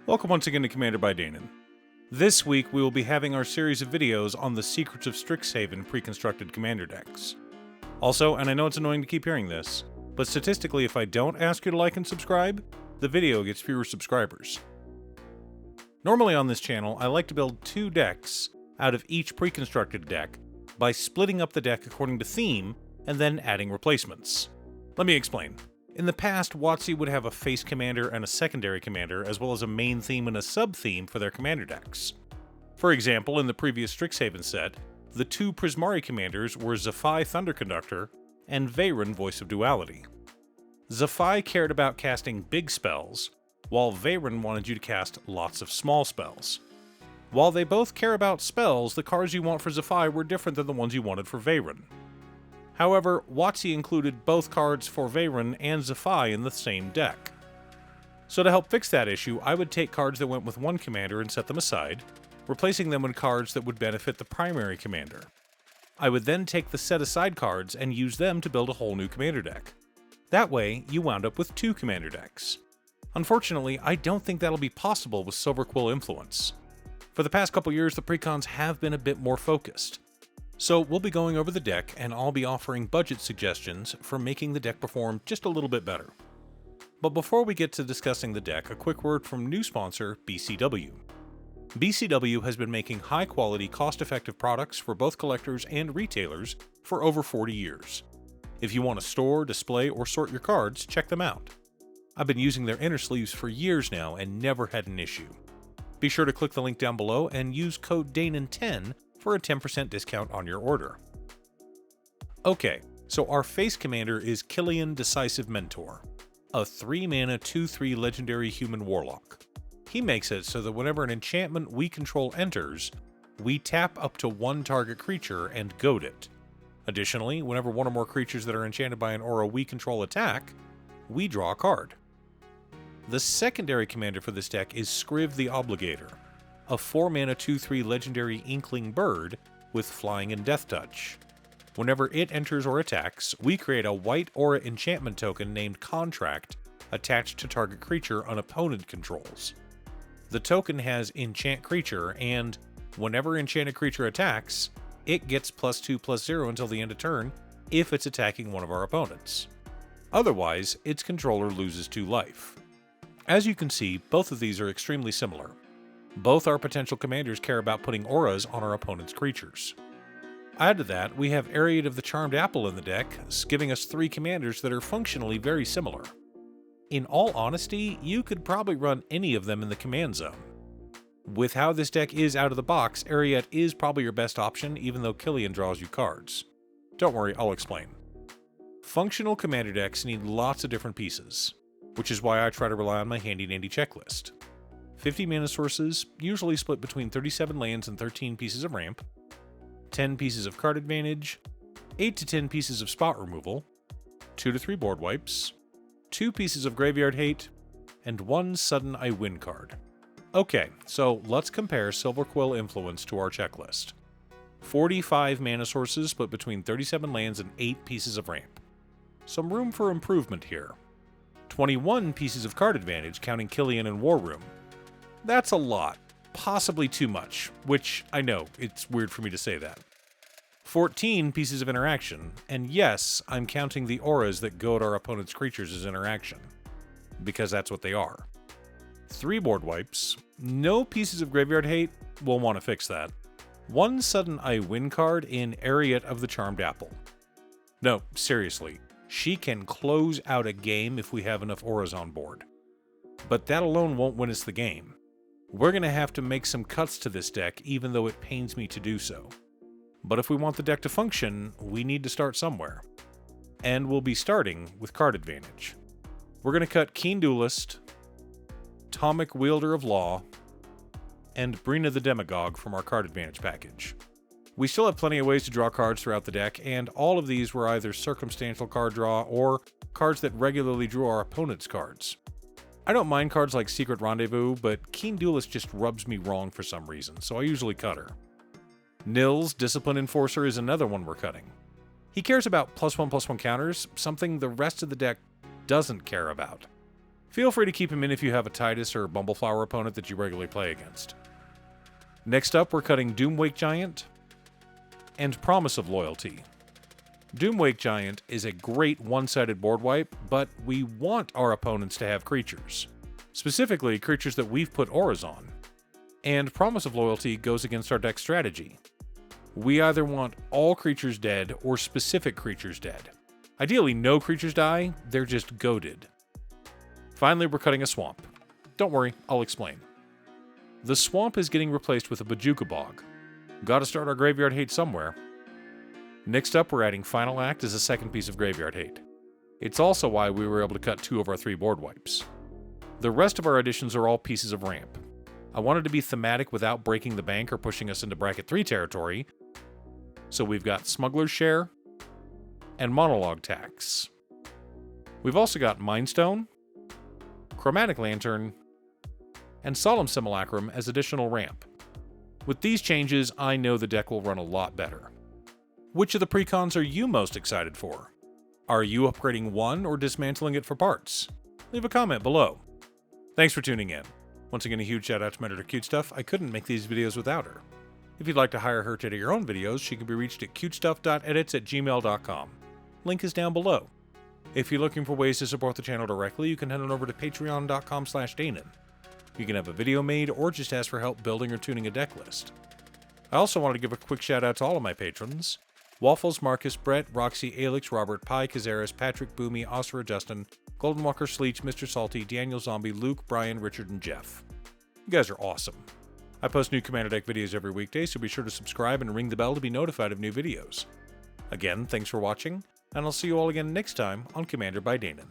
Welcome once again to Commander by Danon. This week we will be having our series of videos on the secrets of Strixhaven pre-constructed commander decks. Also, and I know it's annoying to keep hearing this, but statistically if I don't ask you to like and subscribe, the video gets fewer subscribers. Normally on this channel, I like to build 2 decks out of each pre-constructed deck by splitting up the deck according to theme and then adding replacements. Let me explain. In the past, WotC would have a face commander and a secondary commander, as well as a main theme and a sub-theme for their commander decks. For example, in the previous Strixhaven set, the 2 Prismari commanders were Zephi Thunderconductor and Veyron Voice of Duality. Zephi cared about casting big spells, while Veyron wanted you to cast lots of small spells. While they both care about spells, the cards you want for Zephi were different than the ones you wanted for Veyron. However, WotC included both cards for Veyron and Zephi in the same deck. So to help fix that issue, I would take cards that went with one commander and set them aside, replacing them with cards that would benefit the primary commander. I would then take the set-aside cards and use them to build a whole new commander deck. That way, you wound up with 2 commander decks. Unfortunately, I don't think that'll be possible with Silverquill influence. For the past couple years, the precons have been a bit more focused. So we'll be going over the deck, and I'll be offering budget suggestions for making the deck perform just a little bit better. But before we get to discussing the deck, a quick word from new sponsor, BCW. BCW has been making high-quality, cost-effective products for both collectors and retailers for over 40 years. If you want to store, display, or sort your cards, check them out. I've been using their inner sleeves for years now and never had an issue. Be sure to click the link down below and use code DANON10 for a 10% discount on your order. Okay, so our face commander is Killian Decisive Mentor, a 3-mana 2/3 legendary human warlock. He makes it so that whenever an enchantment we control enters, we tap up to 1 target creature and goad it. Additionally, whenever one or more creatures that are enchanted by an aura we control attack, we draw a card. The secondary commander for this deck is Scriv the Obligator, a 4-mana 2/3 legendary inkling bird with flying and death touch. Whenever it enters or attacks, we create a white aura enchantment token named Contract attached to target creature an opponent controls. The token has enchant creature, and whenever enchanted creature attacks, it gets +2/+0 until the end of turn if it's attacking one of our opponents. Otherwise, its controller loses 2 life. As you can see, both of these are extremely similar. Both our potential commanders care about putting auras on our opponent's creatures. Add to that, we have Ariad of the Charmed Apple in the deck, giving us 3 commanders that are functionally very similar. In all honesty, you could probably run any of them in the command zone. With how this deck is out of the box, Ariad is probably your best option, even though Killian draws you cards. Don't worry, I'll explain. Functional commander decks need lots of different pieces, which is why I try to rely on my handy-dandy checklist. 50 mana sources, usually split between 37 lands and 13 pieces of ramp, 10 pieces of card advantage, 8 to 10 pieces of spot removal, 2 to 3 board wipes, 2 pieces of graveyard hate, and 1 sudden I win card. Okay, so let's compare Silverquill influence to our checklist. 45 mana sources split between 37 lands and 8 pieces of ramp. Some room for improvement here. 21 pieces of card advantage counting Killian and War Room. That's a lot, possibly too much, which I know, it's weird for me to say that. 14 pieces of interaction, and yes, I'm counting the auras that goad our opponent's creatures as interaction, because that's what they are. 3 board wipes, no pieces of graveyard hate, we'll want to fix that. 1 sudden I win card in Ariad of the Charmed Apple. No, seriously, she can close out a game if we have enough auras on board. But that alone won't win us the game. We're going to have to make some cuts to this deck, even though it pains me to do so. But if we want the deck to function, we need to start somewhere. And we'll be starting with card advantage. We're going to cut Keen Duelist, Tomic Wielder of Law, and Brina the Demagogue from our card advantage package. We still have plenty of ways to draw cards throughout the deck, and all of these were either circumstantial card draw or cards that regularly drew our opponent's cards. I don't mind cards like Secret Rendezvous, but Keen Duelist just rubs me wrong for some reason, so I usually cut her. Nils, Discipline Enforcer, is another one we're cutting. He cares about +1/+1 counters, something the rest of the deck doesn't care about. Feel free to keep him in if you have a Titus or Bumbleflower opponent that you regularly play against. Next up, we're cutting Doomwake Giant and Promise of Loyalty. Doomwake Giant is a great one-sided board wipe, but we want our opponents to have creatures. Specifically, creatures that we've put auras on. And Promise of Loyalty goes against our deck strategy. We either want all creatures dead or specific creatures dead. Ideally, no creatures die, they're just goated. Finally, we're cutting a Swamp. Don't worry, I'll explain. The Swamp is getting replaced with a Bojuka Bog. Gotta start our Graveyard Hate somewhere. Next up, we're adding Final Act as a second piece of Graveyard Hate. It's also why we were able to cut 2 of our 3 board wipes. The rest of our additions are all pieces of ramp. I wanted to be thematic without breaking the bank or pushing us into Bracket 3 territory, so we've got Smuggler's Share and Monologue Tax. We've also got Mindstone, Chromatic Lantern, and Solemn SImulacrum as additional ramp. With these changes, I know the deck will run a lot better. Which of the precons are you most excited for? Are you upgrading one or dismantling it for parts? Leave a comment below. Thanks for tuning in. Once again, a huge shout out to my editor Cutestuff. I couldn't make these videos without her. If you'd like to hire her to edit your own videos, she can be reached at cutestuff.edits@gmail.com. Link is down below. If you're looking for ways to support the channel directly, you can head on over to patreon.com/Danon. You can have a video made or just ask for help building or tuning a deck list. I also wanted to give a quick shout out to all of my patrons: Waffles, Marcus, Brett, Roxy, Alix, Robert, Pi, Kazaris, Patrick, Boomy, Osra, Justin, Golden Walker, Sleech, Mr. Salty, Daniel Zombie, Luke, Brian, Richard, and Jeff. You guys are awesome. I post new Commander Deck videos every weekday, so be sure to subscribe and ring the bell to be notified of new videos. Again, thanks for watching, and I'll see you all again next time on Commander by Danon.